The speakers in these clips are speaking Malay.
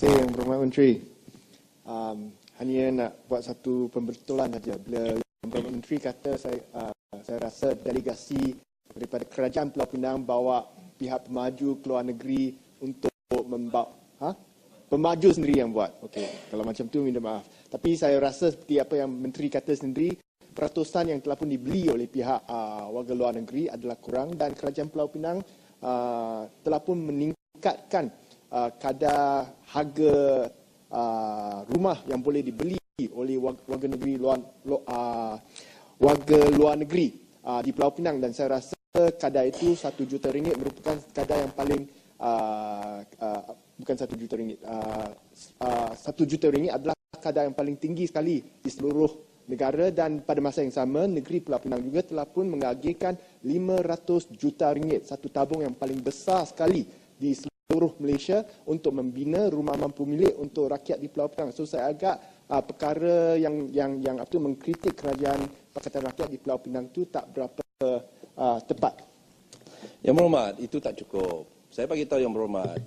kasih Yang Berhormat Menteri. Hanya nak buat satu pembetulan saja. Bila Yang Berhormat Menteri kata saya rasa delegasi daripada Kerajaan Pulau Pinang bawa pihak pemaju ke luar negeri untuk membawa pemaju sendiri yang buat. Okey, kalau macam tu minta maaf. Tapi saya rasa seperti apa yang Menteri kata sendiri, peratusan yang telah pun dibeli oleh pihak warga luar negeri adalah kurang dan Kerajaan Pulau Pinang telah pun meningkatkan kadar harga rumah yang boleh dibeli oleh warga negeri warga luar negeri di Pulau Pinang, dan saya rasa kadar itu RM1 juta merupakan kadar yang paling bukan RM1 juta, RM1 juta adalah kadar yang paling tinggi sekali di seluruh negara, dan pada masa yang sama negeri Pulau Pinang juga telah pun mengagihkan RM500 juta, satu tabung yang paling besar sekali di seluruh Malaysia untuk membina rumah mampu milik untuk rakyat di Pulau Pinang. So saya agak perkara yang mengkritik kerajaan Pakatan Rakyat di Pulau Pinang tu tak berapa tepat. Yang Berhormat, itu tak cukup. Saya bagi tahu Yang Berhormat,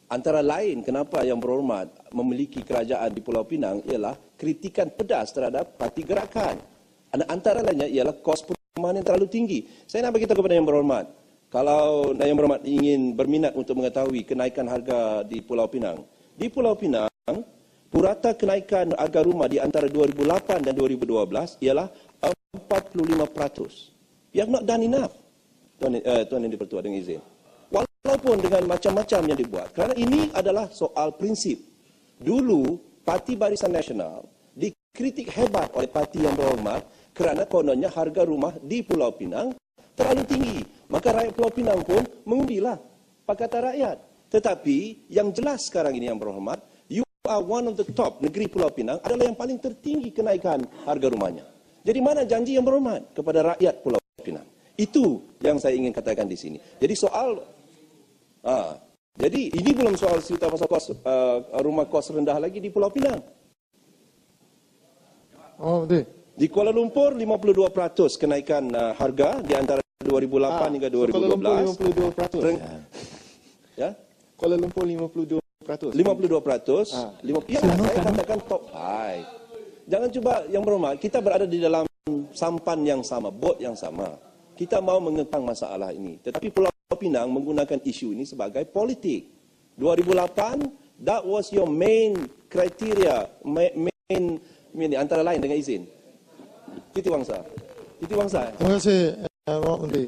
antara lain kenapa Yang Berhormat memiliki kerajaan di Pulau Pinang ialah kritikan pedas terhadap parti gerakan. Antara lainnya ialah kos perumahan yang terlalu tinggi. Saya nak bagi tahu kepada Yang Berhormat, kalau Yang Berhormat ingin berminat untuk mengetahui kenaikan harga di Pulau Pinang. Di Pulau Pinang, purata kenaikan harga rumah di antara 2008 dan 2012 ialah 45%. You have not done enough, Tuan Yang di-Pertua, dengan izin. Walaupun dengan macam-macam yang dibuat. Kerana ini adalah soal prinsip. Dulu, Parti Barisan Nasional dikritik hebat oleh Parti Yang Berhormat kerana kononnya harga rumah di Pulau Pinang terlalu tinggi. Maka rakyat Pulau Pinang pun mengundilah Pakatan Rakyat. Tetapi yang jelas sekarang ini Yang Berhormat, you are one of the top. Negeri Pulau Pinang adalah yang paling tertinggi kenaikan harga rumahnya. Jadi mana janji Yang Berhormat kepada rakyat Pulau Pinang? Itu yang saya ingin katakan di sini. Jadi jadi ini belum soal cerita pasal rumah kos rendah lagi di Pulau Pinang. Oh, betul. Di Kuala Lumpur 52% kenaikan harga di antara 2008 hingga 2012. Kuala Lumpur 52%. Ya? Kuala Lumpur 52%. 52%. Ya, saya katakan top 5. Jangan cuba Yang Berhormat, kita berada di dalam sampan yang sama, bot yang sama. Kita mau mengepang masalah ini. Tetapi Pulau Pinang menggunakan isu ini sebagai politik. 2008, that was your main criteria, main antara lain dengan izin. Titiwangsa. Terima kasih, Pak Menteri.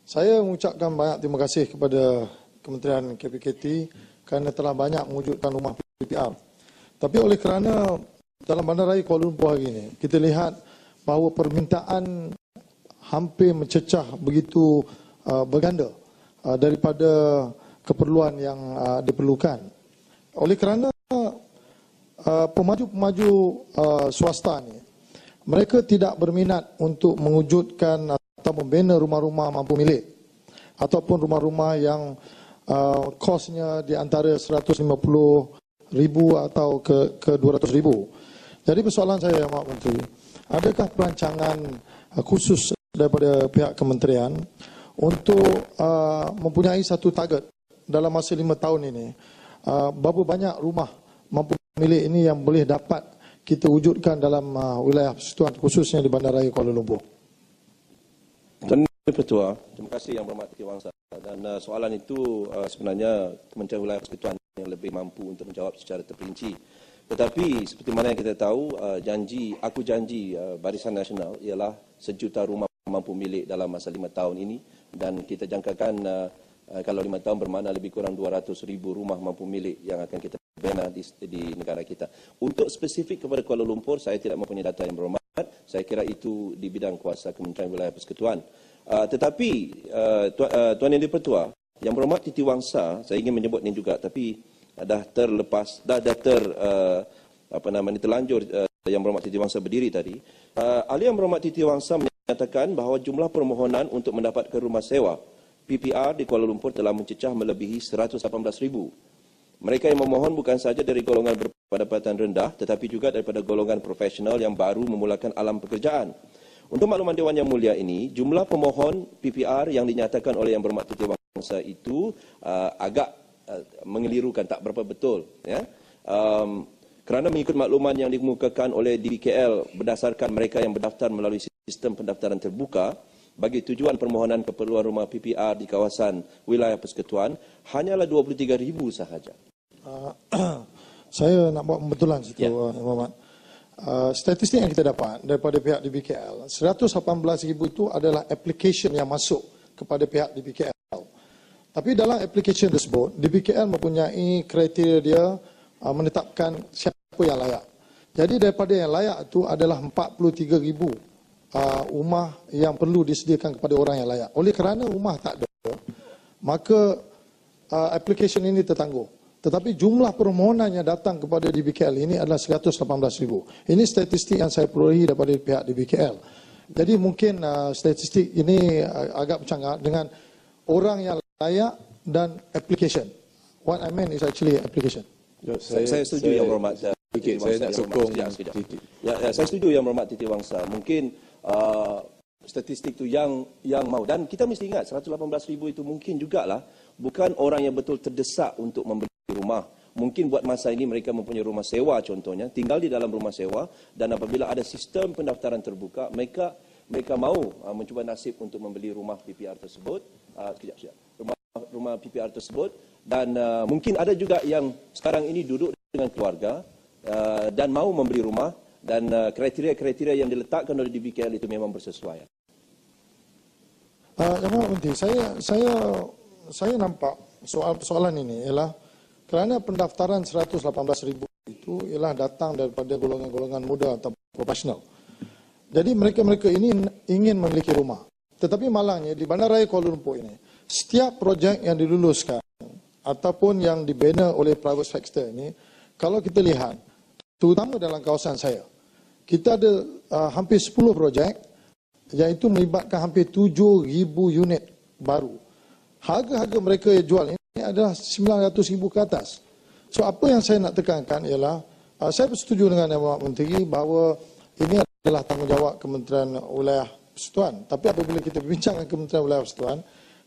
Saya mengucapkan banyak terima kasih kepada Kementerian KPKT kerana telah banyak mewujudkan rumah PPR. Tapi oleh kerana dalam bandaraya Kuala Lumpur hari ini, kita lihat bahawa permintaan hampir mencecah begitu berganda daripada keperluan yang diperlukan. Oleh kerana pemaju-pemaju swasta ni, mereka tidak berminat untuk mewujudkan atau membina rumah-rumah mampu milik ataupun rumah-rumah yang kosnya di antara 150,000 atau ke 200,000. Jadi persoalan saya, Pak Menteri, adakah perancangan khusus daripada pihak kementerian untuk mempunyai satu target dalam masa 5 tahun ini, berapa banyak rumah mampu milik ini yang boleh dapat kita wujudkan dalam wilayah persekutuan khususnya di Bandaraya Kuala Lumpur? Tuan Ketua, terima kasih Yang Berhormat Titiwangsa. Dan soalan itu sebenarnya Kementerian Wilayah Persekutuan yang lebih mampu untuk menjawab secara terperinci. Tetapi seperti mana yang kita tahu, aku janji Barisan Nasional ialah 1 juta rumah mampu milik dalam masa 5 tahun ini, dan kita jangkakan kalau 5 tahun bermakna lebih kurang 200,000 rumah mampu milik yang akan kita bina di negara kita. Untuk spesifik kepada Kuala Lumpur, saya tidak mempunyai data Yang Berhormat. Saya kira itu di bidang kuasa Kementerian Wilayah Persekutuan. Tetapi Tuan Yang di-Pertua, Yang Berhormat Titiwangsa, saya ingin menyebut ini juga, tapi terlanjur Yang Berhormat Titiwangsa berdiri tadi. Ahli Yang Berhormat Titiwangsa menyatakan bahawa jumlah permohonan untuk mendapatkan rumah sewa PPR di Kuala Lumpur telah mencecah melebihi 118,000. Mereka yang memohon bukan sahaja dari golongan berpendapatan rendah, tetapi juga daripada golongan profesional yang baru memulakan alam pekerjaan. Untuk makluman Dewan Yang Mulia ini, jumlah pemohon PPR yang dinyatakan oleh Yang Berhormat Titiwangsa itu agak mengelirukan, tak berapa betul. Ya. Kerana mengikut makluman yang dikemukakan oleh DBKL berdasarkan mereka yang berdaftar melalui sistem pendaftaran terbuka bagi tujuan permohonan keperluan rumah PPR di kawasan wilayah persekutuan hanyalah 23,000 sahaja. Saya nak buat pembetulan situ, Muhammad. Statistik yang kita dapat daripada pihak DBKL, 118,000 itu adalah application yang masuk kepada pihak DBKL. Tapi dalam application tersebut, DBKL mempunyai kriteria dia menetapkan siapa yang layak. Jadi daripada yang layak itu adalah 43,000 rumah yang perlu disediakan kepada orang yang layak. Oleh kerana rumah tak ada, maka application ini tertangguh. Tetapi jumlah permohonan yang datang kepada DBKL ini adalah 118,000. Ini statistik yang saya perolehi daripada pihak DBKL. Jadi mungkin statistik ini agak bercanggah dengan orang yang layak dan application. What I mean is actually application. Saya setuju Yang Berhormat. Saya nak sokong. Saya setuju Yang Berhormat Titi Wangsa. Mungkin statistik itu yang mau. Dan kita mesti ingat 118,000 itu mungkin jugalah bukan orang yang betul terdesak untuk membeli rumah. Mungkin buat masa ini mereka mempunyai rumah sewa contohnya, tinggal di dalam rumah sewa, dan apabila ada sistem pendaftaran terbuka, mereka mau mencuba nasib untuk membeli rumah PPR tersebut. Rumah PPR tersebut, dan mungkin ada juga yang sekarang ini duduk dengan keluarga dan mau membeli rumah, dan kriteria-kriteria yang diletakkan oleh DBKL itu memang bersesuaian. Yang penting, saya nampak soalan ini ialah kerana pendaftaran 118,000 itu ialah datang daripada golongan-golongan muda atau profesional. Jadi mereka-mereka ini ingin memiliki rumah. Tetapi malangnya di Bandaraya Kuala Lumpur ini, setiap projek yang diluluskan ataupun yang dibina oleh private sector ini, kalau kita lihat, terutama dalam kawasan saya, kita ada hampir 10 projek iaitu melibatkan hampir 7,000 unit baru. Harga-harga mereka yang jual ini adalah 900,000 ke atas. So apa yang saya nak tekankan ialah, saya bersetuju dengan Yang Berhormat Menteri bahawa ini adalah tanggungjawab Kementerian Wilayah Persekutuan. Tapi apabila kita bincang dengan Kementerian Wilayah Persekutuan,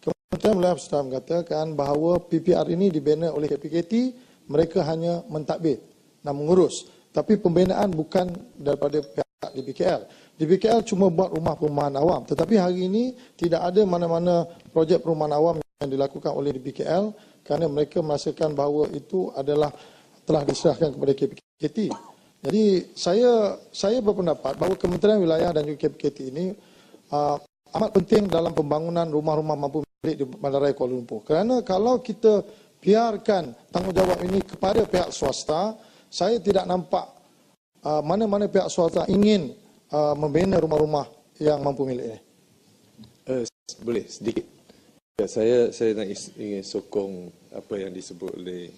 Kementerian Wilayah Persekutuan mengatakan bahawa PPR ini dibina oleh KPKT, mereka hanya mentadbir dan mengurus. Tapi pembinaan bukan daripada pihak DBKL. DBKL cuma buat rumah perumahan awam. Tetapi hari ini tidak ada mana-mana projek perumahan awam yang dilakukan oleh DBKL kerana mereka merasakan bahawa itu adalah telah diserahkan kepada KPKT. Jadi saya berpendapat bahawa Kementerian Wilayah dan juga KPKT ini amat penting dalam pembangunan rumah-rumah mampu milik di Bandaraya Kuala Lumpur. Kerana kalau kita biarkan tanggungjawab ini kepada pihak swasta, saya tidak nampak mana-mana pihak swasta ingin membina rumah-rumah yang mampu milik ini. Boleh sedikit. Saya nak ingin sokong apa yang disebut oleh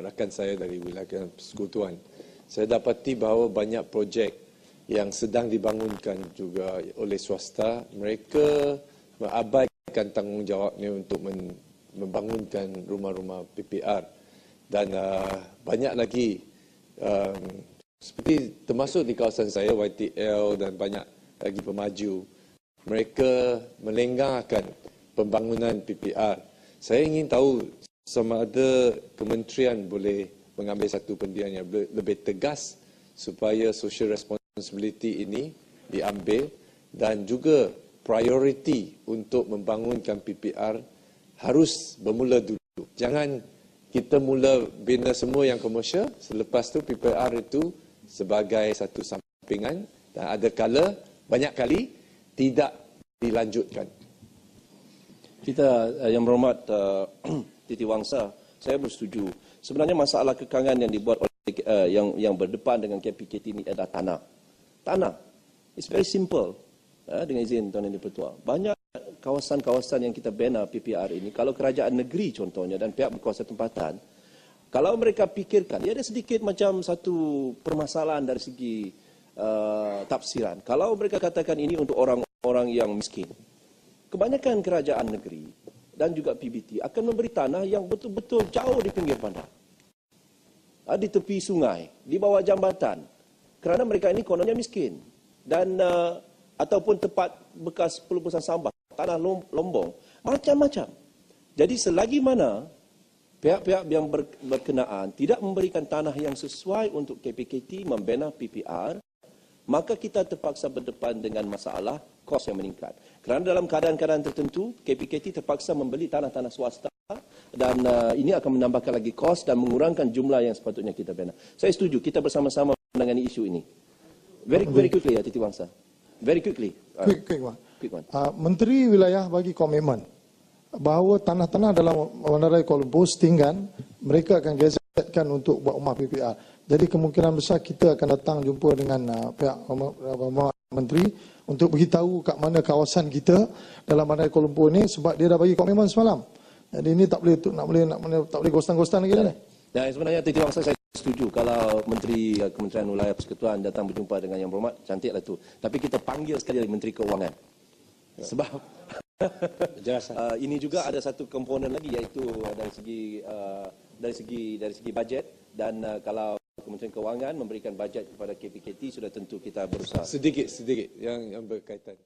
rakan saya dari wilayah persekutuan. Saya dapati bahawa banyak projek yang sedang dibangunkan juga oleh swasta, mereka mengabaikan tanggungjawabnya untuk membangunkan rumah-rumah PPR. Dan banyak lagi, seperti termasuk di kawasan saya, YTL dan banyak lagi pemaju, mereka melenggarkan pembangunan PPR. Saya ingin tahu sama ada kementerian boleh mengambil satu pendirian yang lebih tegas supaya social responsibility ini diambil, dan juga priority untuk membangunkan PPR harus bermula dulu. Jangan kita mula bina semua yang komersial, selepas tu PPR itu sebagai satu sampingan, dan ada kala, banyak kali tidak dilanjutkan. Kita Yang Berhormat Titi Wangsa, saya bersetuju. Sebenarnya masalah kekangan yang dibuat oleh yang berdepan dengan KPKT ini adalah tanah. Tanah. It's very simple. Dengan izin Tuan Yang Di-Pertua. Banyak kawasan-kawasan yang kita bina PPR ini, kalau kerajaan negeri contohnya dan pihak berkuasa tempatan, kalau mereka fikirkan, ia ada sedikit macam satu permasalahan dari segi tafsiran. Kalau mereka katakan ini untuk orang-orang yang miskin, kebanyakan kerajaan negeri dan juga PBT akan memberi tanah yang betul-betul jauh di pinggir bandar, di tepi sungai, di bawah jambatan, kerana mereka ini kononnya miskin, dan ataupun tempat bekas pelupusan sampah, tanah lombong, macam-macam. Jadi selagi mana pihak-pihak yang berkenaan tidak memberikan tanah yang sesuai untuk KPKT membina PPR, maka kita terpaksa berdepan dengan masalah kos yang meningkat. Kerana dalam keadaan-keadaan tertentu, KPKT terpaksa membeli tanah-tanah swasta dan ini akan menambahkan lagi kos dan mengurangkan jumlah yang sepatutnya kita bina. Saya setuju, kita bersama-sama menangani isu ini. Very quickly ya, Titi Wangsa. Very quickly. Quick one. Menteri Wilayah bagi komitmen bahawa tanah-tanah dalam Bandaraya Kuala Lumpur setinggan mereka akan gazetkan untuk buat rumah PPR. Jadi kemungkinan besar kita akan datang jumpa dengan pihak menteri untuk beritahu kat mana kawasan kita dalam Bandaraya Kuala Lumpur ni, sebab dia dah bagi komitmen semalam. Jadi ini tak boleh gostan-gostan lagi dah. Dan sebenarnya Titi Wangsa saya setuju kalau Menteri Kementerian Wilayah Persekutuan datang berjumpa dengan Yang Berhormat, cantiklah tu. Tapi kita panggil sekali lagi Menteri Keuangan. Sebab ini juga ada satu komponen lagi, iaitu dari segi bajet, dan kalau Kementerian Keuangan memberikan bajet kepada KPKT, sudah tentu kita berusaha. Sedikit yang berkaitan.